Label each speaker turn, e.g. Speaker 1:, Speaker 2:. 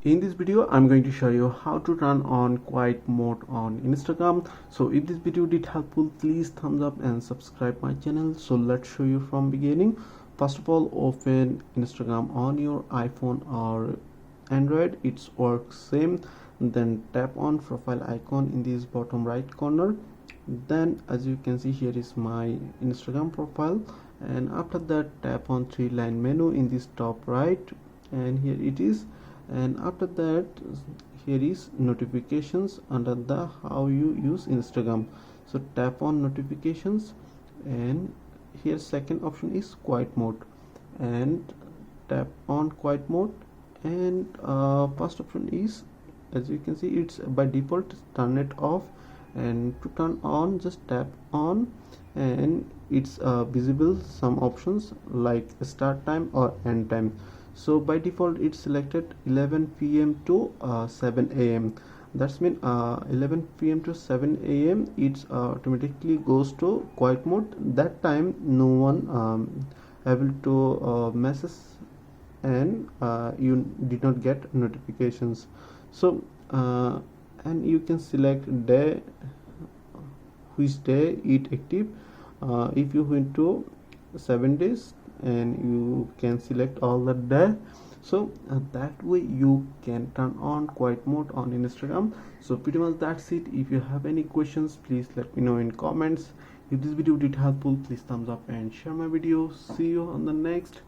Speaker 1: In this video I'm going to show you how to turn on quiet mode on Instagram. So if this video did helpful, please thumbs up and subscribe my channel. So let's show you from beginning. First of all, open Instagram on your iPhone or Android. It works same. Then tap on profile icon in this bottom right corner. Then as you can see, here is my Instagram profile, and after that tap on three line menu in this top right, and here it is. And after that, here is notifications under the how you use Instagram. So tap on notifications, and here second option is quiet mode, and tap on quiet mode. And first option is, as you can see, it's by default turn it off, and to turn on just tap on, and it's visible some options like start time or end time. So by default it's selected 11 p.m. to 7 a.m. That's mean 11 p.m. to 7 a.m. it's automatically goes to quiet mode. That time no one able to message, and you did not get notifications. So and you can select day, which day it active. If you went to 7 days, and you can select all the day. So that way you can turn on quiet mode on Instagram. So pretty much that's it. If you have any questions, please let me know in comments. If this video did helpful, please thumbs up and share my video. See you on the next